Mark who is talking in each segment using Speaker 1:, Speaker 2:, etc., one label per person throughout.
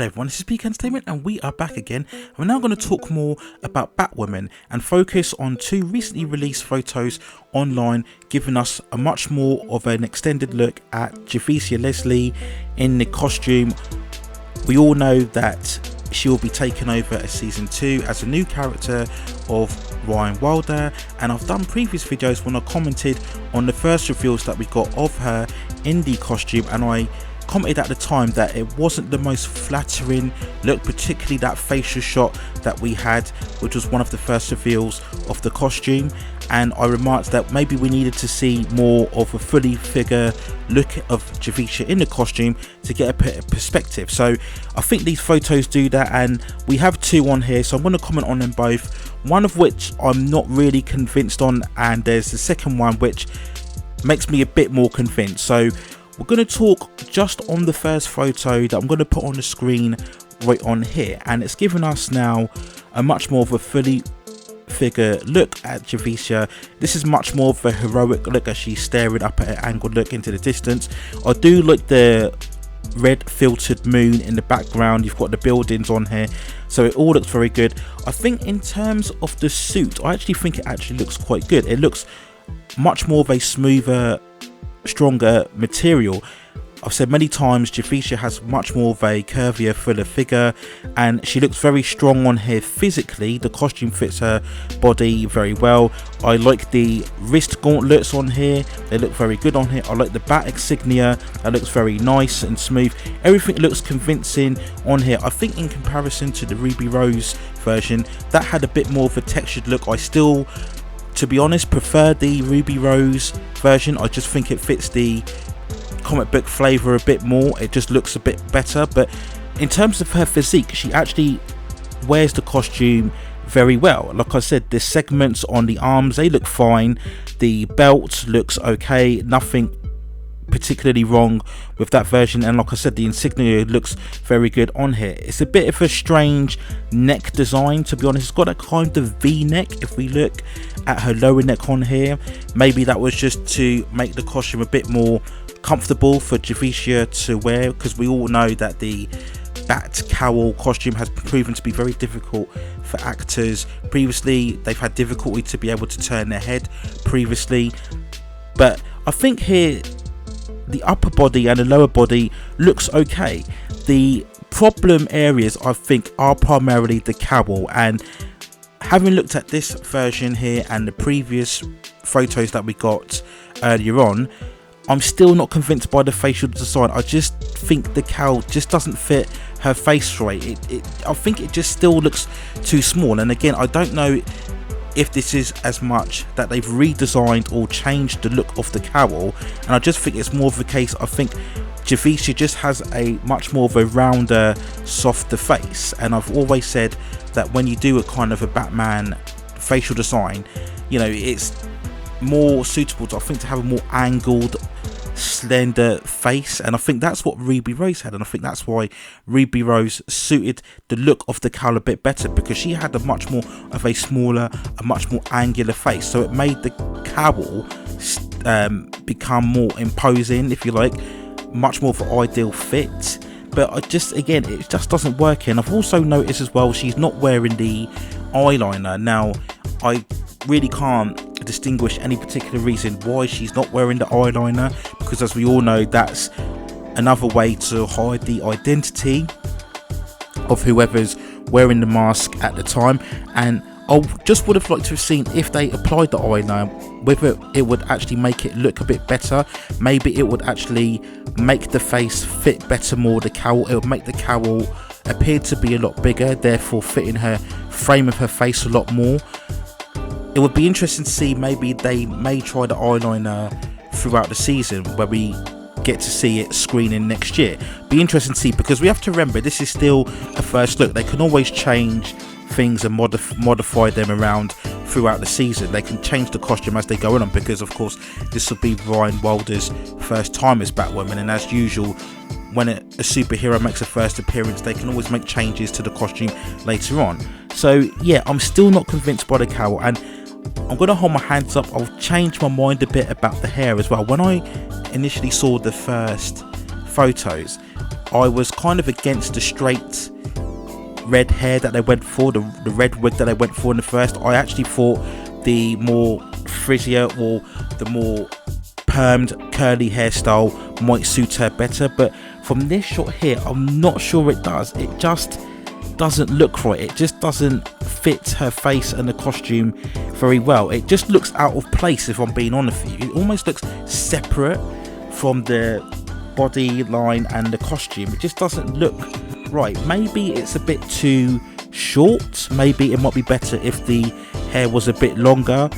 Speaker 1: Hello everyone, this is Peak Entertainment and we are back again. We're now going to talk more about Batwoman and focus on two recently released photos online, giving us a much more of an extended look at Javicia Leslie in the costume. We all know that she will be taking over a season 2 as a new character of Ryan Wilder, and I've done previous videos when I commented on the first reveals that we got of her in the costume, and I commented at the time that it wasn't the most flattering look, particularly that facial shot that we had, which was one of the first reveals of the costume, and I remarked that maybe we needed to see more of a fully figure look of Javicia in the costume to get a bit of perspective. So I think these photos do that, and we have two on here, so I'm going to comment on them both, one of which I'm not really convinced on, and there's the second one which makes me a bit more convinced. So we're going to talk just on the first photo that I'm going to put on the screen right on here, and it's given us now a much more of a fully figure look at Javicia. This is much more of a heroic look as she's staring up at an angled look into the distance. I do like the red filtered moon in the background. You've got the buildings on here, so it all looks very good. I think in terms of the suit, I actually think it actually looks quite good. It looks much more of a smoother, stronger material. I've said many times Javicia has much more of a curvier, fuller figure, and she looks very strong on here physically. The costume fits her body very well. I like the wrist gauntlets on here, they look very good on here. I like the bat insignia, that looks very nice and smooth. Everything looks convincing on here. I think in comparison to the Ruby Rose version, that had a bit more of a textured look. I still, to be honest, prefer the Ruby Rose version. I just think it fits the comic book flavour a bit more. It just looks a bit better. But in terms of her physique, she actually wears the costume very well. Like I said, the segments on the arms, they look fine. The belt looks okay. Nothing particularly wrong with that version, and like I said, the insignia looks very good on here. It's a bit of a strange neck design, to be honest. It's got a kind of V-neck. If we look at her lower neck on here, maybe that was just to make the costume a bit more comfortable for Javicia to wear, because we all know that the bat cowl costume has proven to be very difficult for actors previously. They've had difficulty to be able to turn their head previously, but I think here the upper body and the lower body looks okay. The problem areas I think are primarily the cowl, and having looked at this version here and the previous photos that we got earlier on, I'm still not convinced by the facial design. I just think the cowl just doesn't fit her face right. I think it just still looks too small, and again, I don't know if this is as much that they've redesigned or changed the look of the cowl, and I just think it's more of a case, I think Javicia just has a much more of a rounder, softer face, and I've always said that when you do a kind of a Batman facial design, you know, it's more suitable to, I think, to have a more angled, slender face, and I think that's what Ruby Rose had, and I think that's why Ruby Rose suited the look of the cowl a bit better, because she had a much more of a smaller, a much more angular face, so it made the cowl become more imposing, if you like, much more of an ideal fit. But I just, again, it just doesn't work. And I've also noticed as well, she's not wearing the eyeliner. Now, I really can't distinguish any particular reason why she's not wearing the eyeliner, because as we all know, that's another way to hide the identity of whoever's wearing the mask at the time. And I just would have liked to have seen, if they applied the eyeliner, whether it would actually make it look a bit better. Maybe it would actually make the face fit better more, the cowl. It would make the cowl appear to be a lot bigger, therefore fitting her frame of her face a lot more. It would be interesting to see, maybe they may try the eyeliner throughout the season, where we get to see it screening next year. Be interesting to see, because we have to remember, this is still a first look. They can always change things and modify them around throughout the season. They can change the costume as they go on, because of course this will be Ryan Wilder's first time as Batwoman, and as usual, when a superhero makes a first appearance, they can always make changes to the costume later on. So yeah, I'm still not convinced by the cowl, and I'm going to hold my hands up. I'll change my mind a bit about the hair as well. When I initially saw the first photos, I was kind of against the straight red hair that they went for, the red wig that they went for in the first. I actually thought the more frizzier or the more permed curly hairstyle might suit her better, but from this shot here I'm not sure it does. It just doesn't look right. It just doesn't fit her face and the costume very well. It just looks out of place, if I'm being honest with you. It almost looks separate from the body line and the costume. It just doesn't look right. Maybe it's a bit too short. Maybe it might be better if the hair was a bit longer,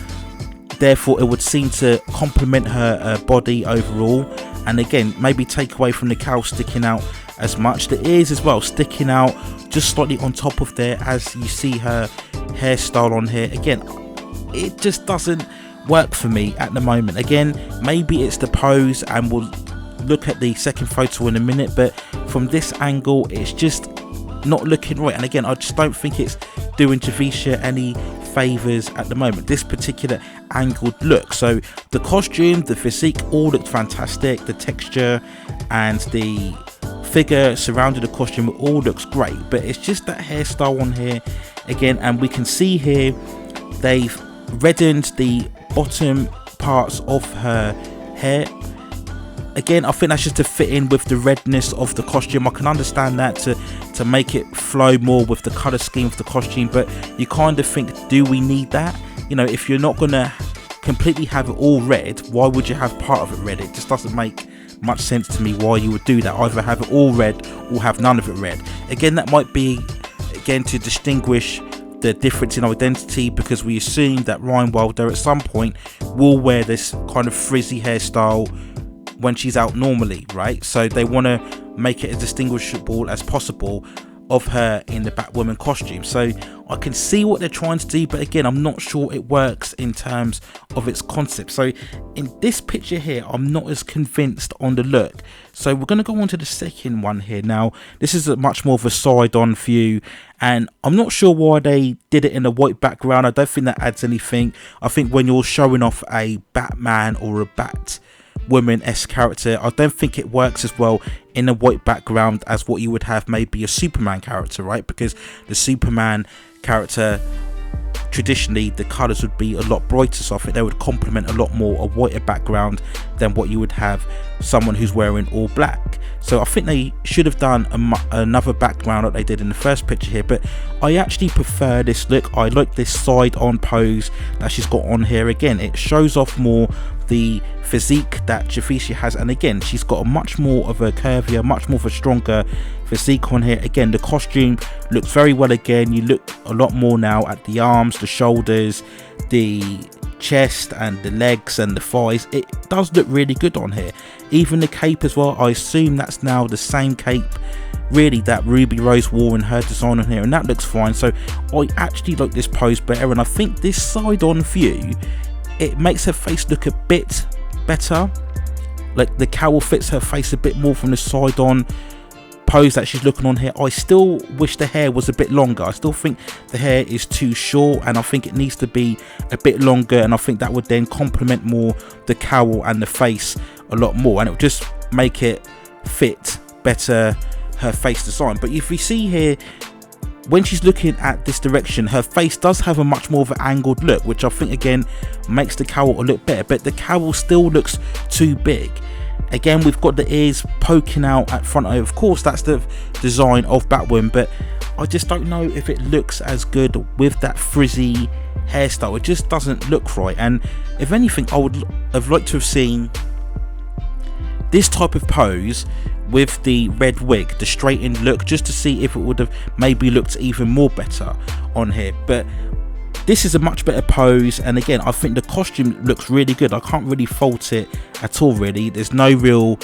Speaker 1: therefore it would seem to complement her body overall, and again maybe take away from the cowl sticking out as much. The ears as well sticking out just slightly on top of there as you see her hairstyle on here. Again, it just doesn't work for me at the moment. Again, maybe it's the pose, and we'll look at the second photo in a minute, but from this angle it's just not looking right, and again I just don't think it's doing Javicia any favors at the moment, this particular angled look. So the costume, the physique all looked fantastic, the texture and the figure surrounding the costume all looks great, but it's just that hairstyle on here again, and we can see here they've reddened the bottom parts of her hair. Again, I think that's just to fit in with the redness of the costume. I can understand that to make it flow more with the colour scheme of the costume, but you kind of think, do we need that? You know, if you're not going to completely have it all red, why would you have part of it red? It just doesn't make much sense to me why you would do that. Either have it all red or have none of it red. Again, that might be, again, to distinguish the difference in identity, because we assume that Ryan Wilder at some point will wear this kind of frizzy hairstyle when she's out normally, right? So they want to make it as distinguishable as possible of her in the Batwoman costume. So I can see what they're trying to do, but again I'm not sure it works in terms of its concept. So in this picture here I'm not as convinced on the look. So we're going to go on to the second one here. Now this is a much more of a side-on view, and I'm not sure why they did it in a white background. I don't think that adds anything. I think when you're showing off a Batman or a Batwoman-esque character, I don't think it works as well in a white background as what you would have maybe a Superman character, right? Because the Superman character, traditionally the colours would be a lot brighter, so I think they would complement a lot more a whiter background than what you would have someone who's wearing all black. So I think they should have done another background like they did in the first picture here, but I actually prefer this look. I like this side-on pose that she's got on here. Again, it shows off more the physique that Javicia has, and again she's got a much more of a curvier, much more of a stronger physique on here. Again, the costume looks very well. Again, you look a lot more now at the arms, the shoulders, the chest and the legs and the thighs. It does look really good on here. Even the cape as well, I assume that's now the same cape really that Ruby Rose wore in her design on here, and that looks fine. So I actually like this pose better, and I think this side-on view, it makes her face look a bit better. Like the cowl fits her face a bit more from the side-on pose that she's looking on here. I still wish the hair was a bit longer. I still think the hair is too short, and I think it needs to be a bit longer, and I think that would then complement more the cowl and the face a lot more, and it would just make it fit better her face design. But if we see here, when she's looking at this direction, her face does have a much more of an angled look, which I think again makes the cowl look better, but the cowl still looks too big. Again, we've got the ears poking out at front. Of course that's the design of Batwoman, but I just don't know if it looks as good with that frizzy hairstyle. It just doesn't look right, and if anything I would have liked to have seen this type of pose with the red wig, the straightened look, just to see if it would have maybe looked even more better on here. But this is a much better pose, and again I think the costume looks really good. I can't really fault it at all really. There's no real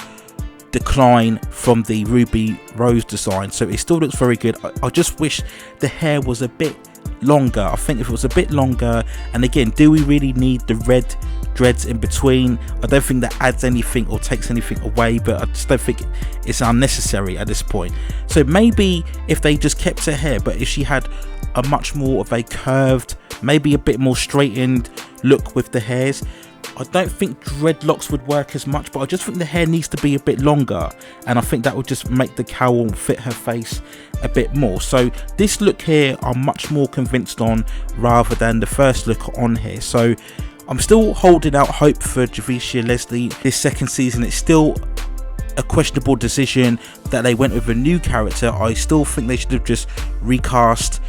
Speaker 1: decline from the Ruby Rose design, so it still looks very good. I just wish the hair was a bit longer. I think if it was a bit longer, and again, do we really need the red dreads in between? I don't think that adds anything or takes anything away, but I just don't think it's unnecessary at this point. So maybe if they just kept her hair, but if she had a much more of a curved, maybe a bit more straightened look with the hairs, I don't think dreadlocks would work as much, but I just think the hair needs to be a bit longer, and I think that would just make the cowl fit her face a bit more. So this look here I'm much more convinced on rather than the first look on here. So I'm still holding out hope for Javicia Leslie this second season. It's still a questionable decision that they went with a new character. I still think they should have just recast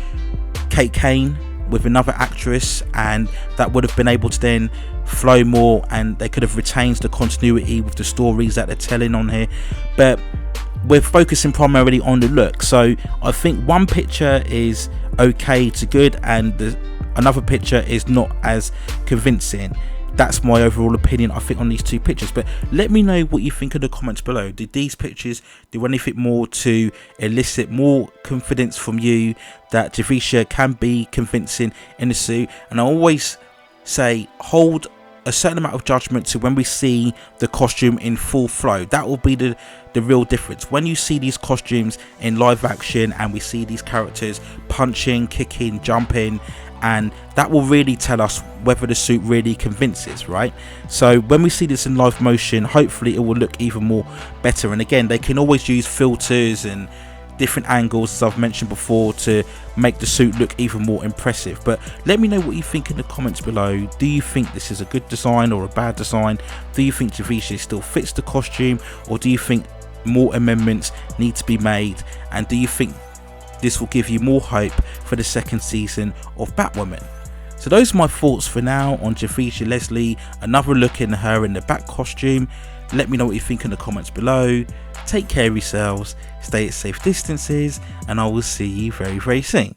Speaker 1: Kate Kane with another actress, and that would have been able to then flow more, and they could have retained the continuity with the stories that they're telling on here. But we're focusing primarily on the look, so I think one picture is okay to good and another picture is not as convincing. That's my overall opinion, I think, on these two pictures. But let me know what you think in the comments below. Did these pictures do anything more to elicit more confidence from you that Javicia can be convincing in the suit? And I always say hold a certain amount of judgment to when we see the costume in full flow. That will be the real difference. When you see these costumes in live action and we see these characters punching, kicking, jumping, and that will really tell us whether the suit really convinces, right? So when we see this in live motion, hopefully it will look even more better. And again, they can always use filters and different angles, as I've mentioned before, to make the suit look even more impressive. But let me know what you think in the comments below. Do you think this is a good design or a bad design? Do you think Javicia still fits the costume, or do you think more amendments need to be made? And do you think this will give you more hope for the second season of Batwoman? So those are my thoughts for now on Javicia Leslie, another look in her in the Bat costume. Let me know what you think in the comments below. Take care of yourselves, stay at safe distances, and I will see you very, very soon.